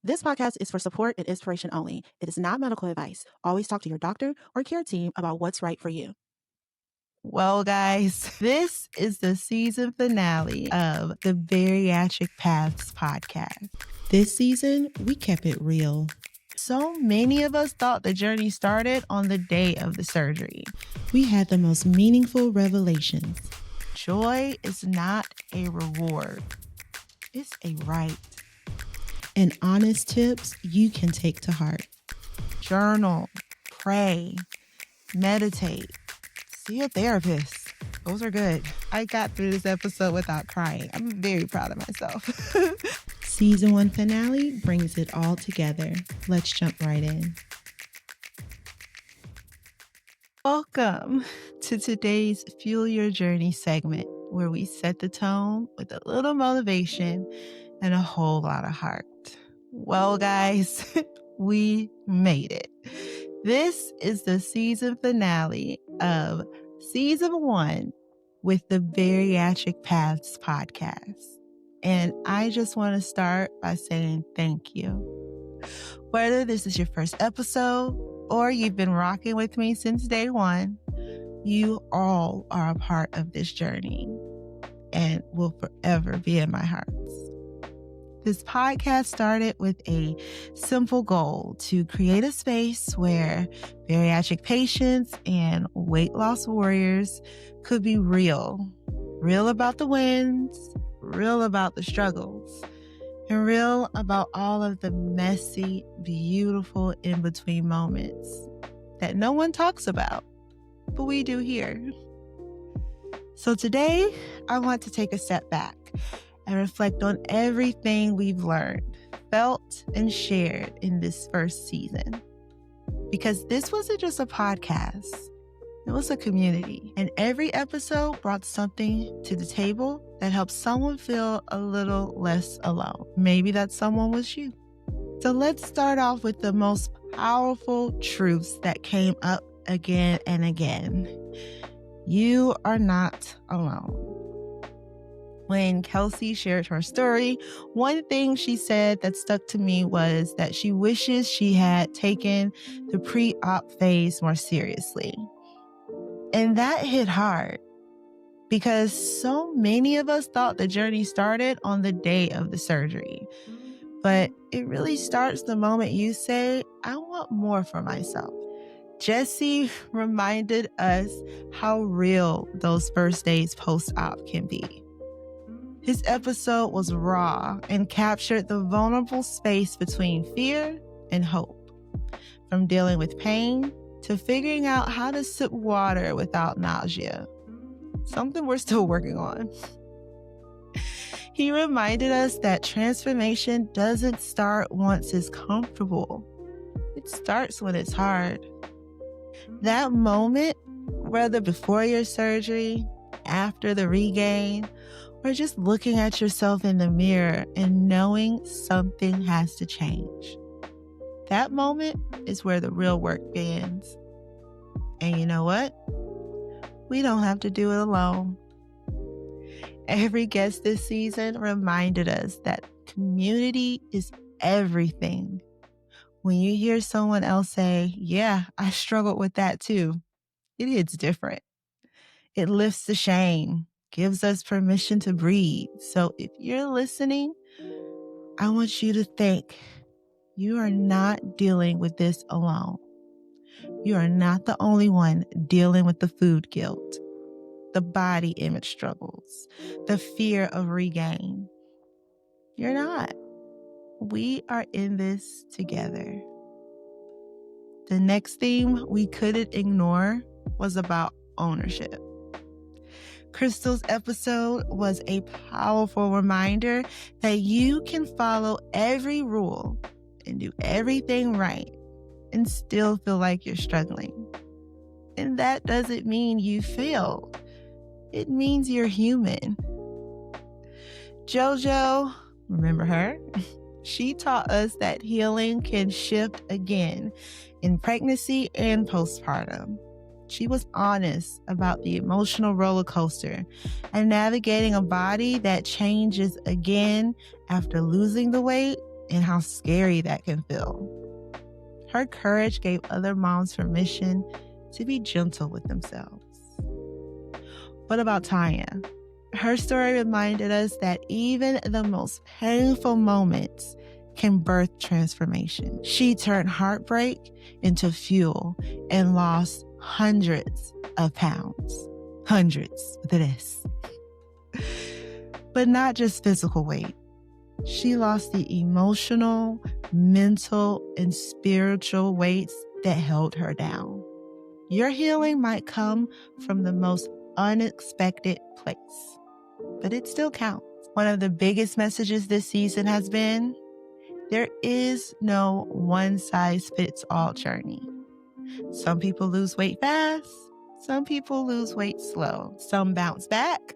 This podcast is for support and inspiration only. It is not medical advice. Always talk to your doctor or care team about what's right for you. Well, guys, this is the season finale of the Bariatric Paths podcast. This season, we kept it real. So many of us thought the journey started on the day of the surgery. We had the most meaningful revelations. Joy is not a reward. It's a right. And honest tips you can take to heart. Journal, pray, meditate, see a therapist. Those are good. I got through this episode without crying. I'm very proud of myself. Season 1 finale brings it all together. Let's jump right in. Welcome to today's Fuel Your Journey segment, where we set the tone with a little motivation and a whole lot of heart. Well, guys, we made it. This is the season finale of season 1 with the Bariatric Paths podcast. And I just want to start by saying thank you. Whether this is your first episode or you've been rocking with me since day one, you all are a part of this journey and will forever be in my heart. This podcast started with a simple goal to create a space where bariatric patients and weight loss warriors could be real. Real about the wins, real about the struggles, and real about all of the messy, beautiful in-between moments that no one talks about, but we do here. So today, I want to take a step back and reflect on everything we've learned, felt, and shared in this first season. Because this wasn't just a podcast, it was a community. And every episode brought something to the table that helped someone feel a little less alone. Maybe that someone was you. So let's start off with the most powerful truths that came up again and again. You are not alone. When Kelsey shared her story, one thing she said that stuck to me was that she wishes she had taken the pre-op phase more seriously. And that hit hard because so many of us thought the journey started on the day of the surgery. But it really starts the moment you say, I want more for myself. Jesse reminded us how real those first days post-op can be. His episode was raw and captured the vulnerable space between fear and hope. From dealing with pain to figuring out how to sip water without nausea. Something we're still working on. He reminded us that transformation doesn't start once it's comfortable. It starts when it's hard. That moment, whether before your surgery, after the regain, or just looking at yourself in the mirror and knowing something has to change. That moment is where the real work begins. And you know what? We don't have to do it alone. Every guest this season reminded us that community is everything. When you hear someone else say, yeah, I struggled with that too, it hits different. It lifts the shame, gives us permission to breathe. So if you're listening, I want you to think you are not dealing with this alone. You are not the only one dealing with the food guilt, the body image struggles, the fear of regain. You're not. We are in this together. The next theme we couldn't ignore was about ownership. Crystal's episode was a powerful reminder that you can follow every rule and do everything right and still feel like you're struggling. And that doesn't mean you failed. It means you're human. JoJo, remember her? She taught us that healing can shift again in pregnancy and postpartum. She was honest about the emotional roller coaster and navigating a body that changes again after losing the weight and how scary that can feel. Her courage gave other moms permission to be gentle with themselves. What about Tanya? Her story reminded us that even the most painful moments can birth transformation. She turned heartbreak into fuel and lost hundreds of pounds. Hundreds with an S. But not just physical weight. She lost the emotional, mental, and spiritual weights that held her down. Your healing might come from the most unexpected place, but it still counts. One of the biggest messages this season has been, there is no one-size-fits-all journey. Some people lose weight fast, some people lose weight slow, some bounce back,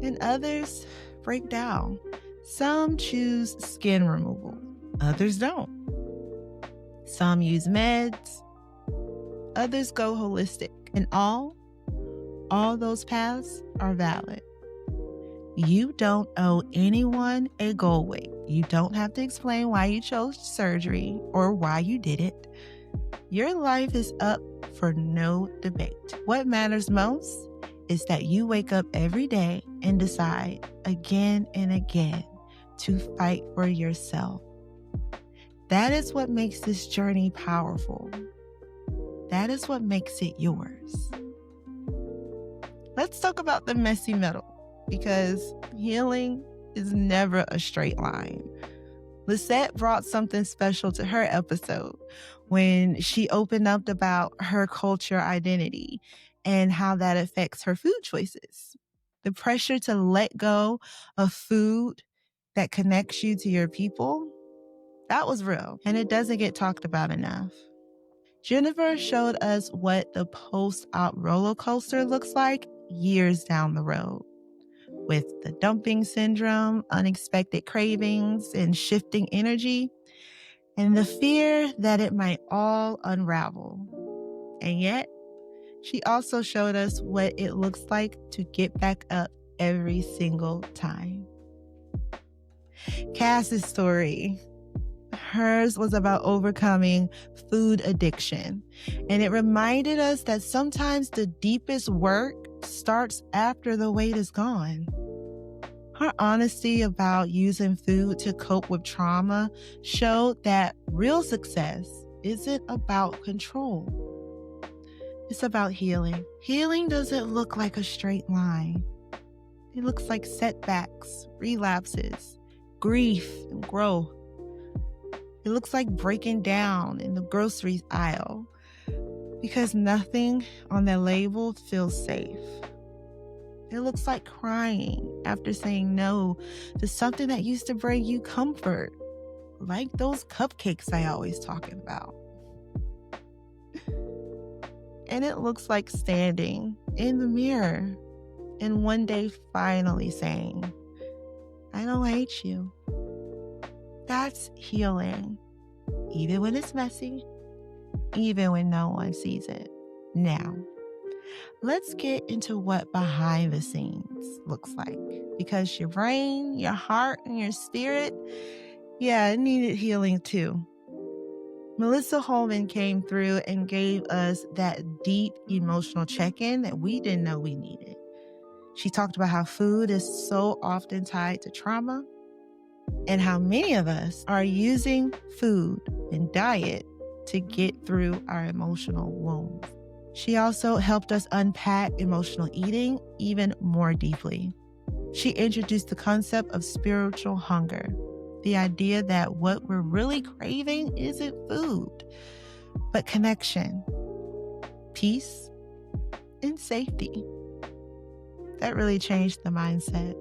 and others break down. Some choose skin removal, others don't. Some use meds, others go holistic. And all those paths are valid. You don't owe anyone a goal weight. You don't have to explain why you chose surgery or why you did it. Your life is up for no debate. What matters most is that you wake up every day and decide again and again to fight for yourself. That is what makes this journey powerful. That is what makes it yours. Let's talk about the messy middle, because healing is never a straight line. Lisette brought something special to her episode when she opened up about her culture identity and how that affects her food choices. The pressure to let go of food that connects you to your people, that was real, and it doesn't get talked about enough. Jennifer showed us what the post-op roller coaster looks like years down the road, with the dumping syndrome, unexpected cravings, and shifting energy, and the fear that it might all unravel. And yet, she also showed us what it looks like to get back up every single time. Cass's story, hers was about overcoming food addiction. And it reminded us that sometimes the deepest work starts after the weight is gone. Her honesty about using food to cope with trauma showed that real success isn't about control. It's about healing. Healing doesn't look like a straight line. It looks like setbacks, relapses, grief, and growth. It looks like breaking down in the grocery aisle because nothing on that label feels safe. It looks like crying after saying no to something that used to bring you comfort, like those cupcakes I always talk about. And it looks like standing in the mirror and one day finally saying, I don't hate you. That's healing, even when it's messy, even when no one sees it. Now, let's get into what behind the scenes looks like, because your brain, your heart, and your spirit, it needed healing too. Melissa Holman came through and gave us that deep emotional check-in that we didn't know we needed. She talked about how food is so often tied to trauma and how many of us are using food and diet to get through our emotional wounds. She also helped us unpack emotional eating even more deeply. She introduced the concept of spiritual hunger, the idea that what we're really craving isn't food, but connection, peace, and safety. That really changed the mindset.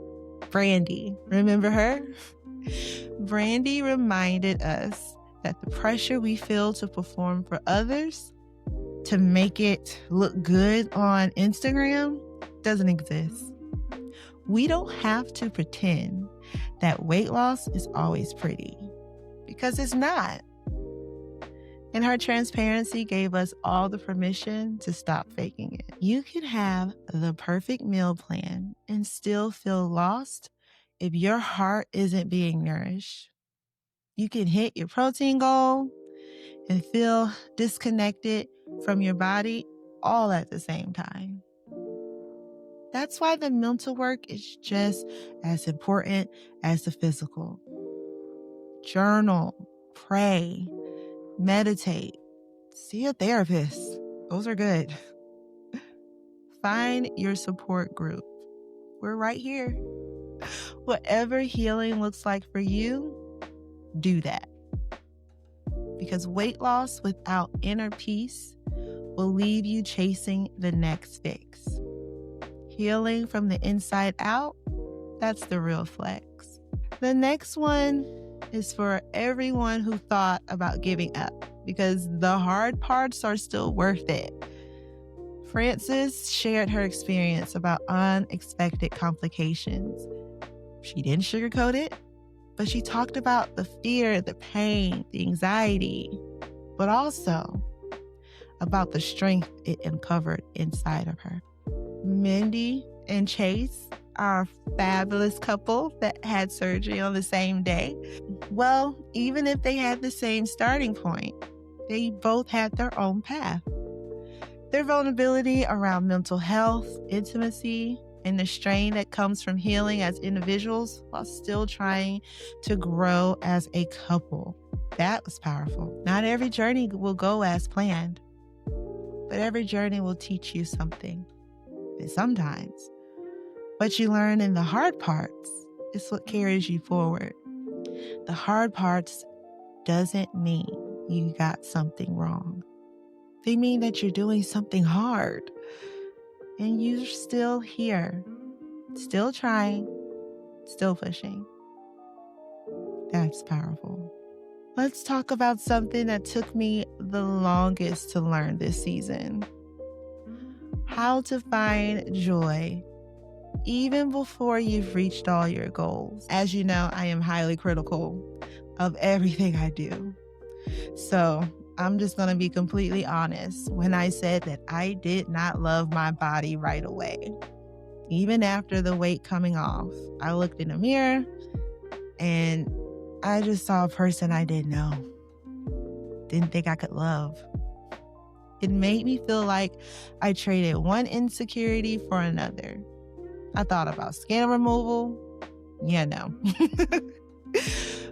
Brandy, remember her? Brandy reminded us that the pressure we feel to perform for others, to make it look good on Instagram, doesn't exist. We don't have to pretend that weight loss is always pretty, because it's not. And her transparency gave us all the permission to stop faking it. You can have the perfect meal plan and still feel lost if your heart isn't being nourished. You can hit your protein goal and feel disconnected from your body all at the same time. That's why the mental work is just as important as the physical. Journal, pray, meditate, see a therapist. Those are good. Find your support group. We're right here. Whatever healing looks like for you, do that. Because weight loss without inner peace will leave you chasing the next fix. Healing from the inside out, that's the real flex. The next one is for everyone who thought about giving up, because the hard parts are still worth it. Frances shared her experience about unexpected complications. She didn't sugarcoat it, but she talked about the fear, the pain, the anxiety, but also about the strength it uncovered inside of her. Mindy and Chase are a fabulous couple that had surgery on the same day. Well, even if they had the same starting point, they both had their own path. Their vulnerability around mental health, intimacy, and the strain that comes from healing as individuals while still trying to grow as a couple. That was powerful. Not every journey will go as planned, but every journey will teach you something. And sometimes what you learn in the hard parts is what carries you forward. The hard parts doesn't mean you got something wrong. They mean that you're doing something hard and you're still here, still trying, still pushing. That's powerful. Let's talk about something that took me the longest to learn this season. How to find joy even before you've reached all your goals. As you know, I am highly critical of everything I do. So I'm just going to be completely honest when I said that I did not love my body right away. Even after the weight coming off, I looked in the mirror and I just saw a person I didn't know. Didn't think I could love. It made me feel like I traded one insecurity for another. I thought about skin removal. Yeah, no.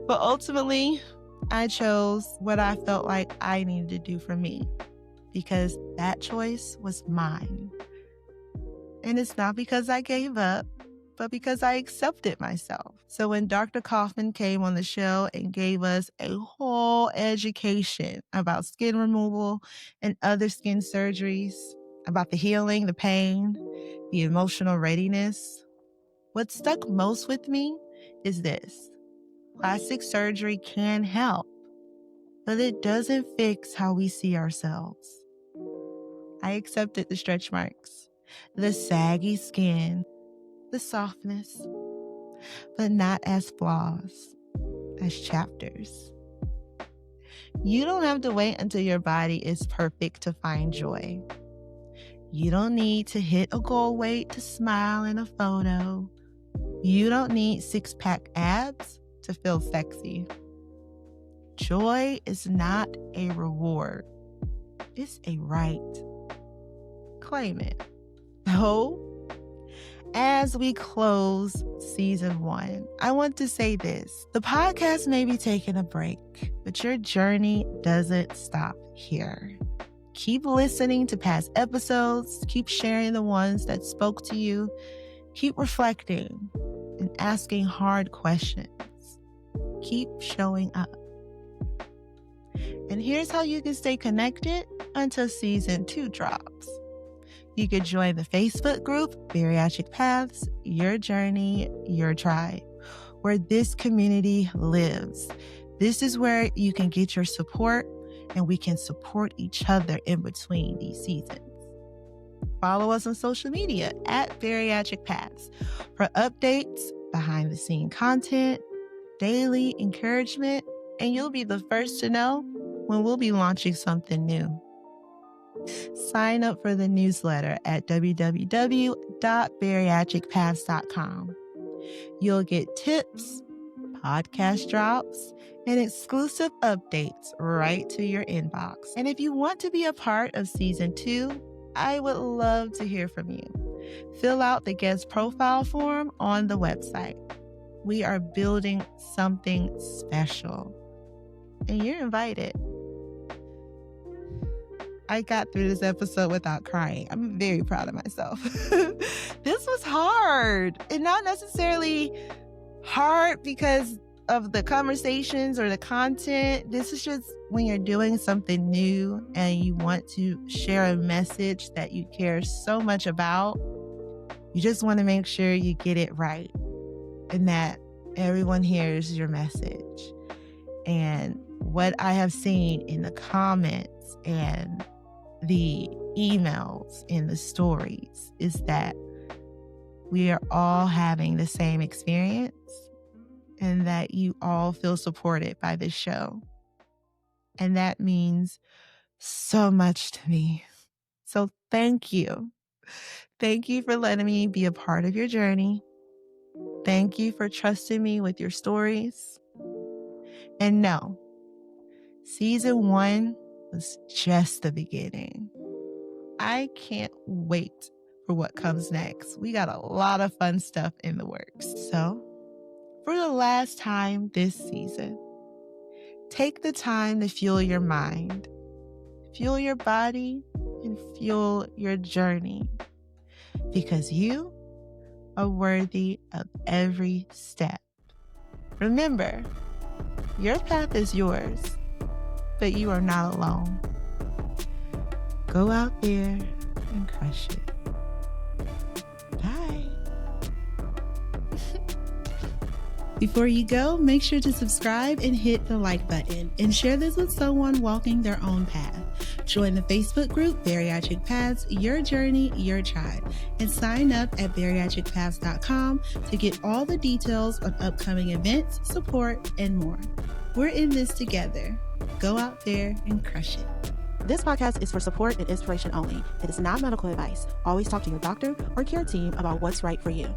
But ultimately, I chose what I felt like I needed to do for me because that choice was mine. And it's not because I gave up, but because I accepted myself. So when Dr. Kaufman came on the show and gave us a whole education about skin removal and other skin surgeries, about the healing, the pain, the emotional readiness, what stuck most with me is this. Plastic surgery can help, but it doesn't fix how we see ourselves. I accepted the stretch marks, the saggy skin, the softness, but not as flaws, as chapters. You don't have to wait until your body is perfect to find joy. You don't need to hit a goal weight to smile in a photo. You don't need six-pack abs to feel sexy. Joy is not a reward. It's a right. Claim it. So, as we close season 1, I want to say this. The podcast may be taking a break, but your journey doesn't stop here. Keep listening to past episodes. Keep sharing the ones that spoke to you. Keep reflecting and asking hard questions. Keep showing up. And here's how you can stay connected until season 2 drops. You could join the Facebook group, Bariatric Paths, Your Journey, Your Tribe, where this community lives. This is where you can get your support and we can support each other in between these seasons. Follow us on social media at Bariatric Paths for updates, behind the scene content, daily encouragement, and you'll be the first to know when we'll be launching something new. Sign up for the newsletter at www.bariatricpaths.com. You'll get tips, podcast drops, and exclusive updates right to your inbox. And if you want to be a part of season 2, I would love to hear from you. Fill out the guest profile form on the website. We are building something special, and you're invited. I got through this episode without crying. I'm very proud of myself. This was hard, and not necessarily hard because of the conversations or the content. This is just when you're doing something new and you want to share a message that you care so much about. You just want to make sure you get it right and that everyone hears your message. And what I have seen in the comments and the emails and the stories is that we are all having the same experience and that you all feel supported by this show. And that means so much to me. So thank you. Thank you for letting me be a part of your journey. Thank you for trusting me with your stories. And no, season 1 was just the beginning. I can't wait for what comes next. We got a lot of fun stuff in the works. So, for the last time this season, take the time to fuel your mind, fuel your body, and fuel your journey, because you are worthy of every step. Remember, your path is yours, but you are not alone. Go out there and crush it. Bye. Before you go, make sure to subscribe and hit the like button and share this with someone walking their own path. Join the Facebook group Bariatric Paths, Your Journey, Your Tribe, and sign up at bariatricpaths.com to get all the details on upcoming events, support, and more. We're in this together. Go out there and crush it. This podcast is for support and inspiration only. It is not medical advice. Always talk to your doctor or care team about what's right for you.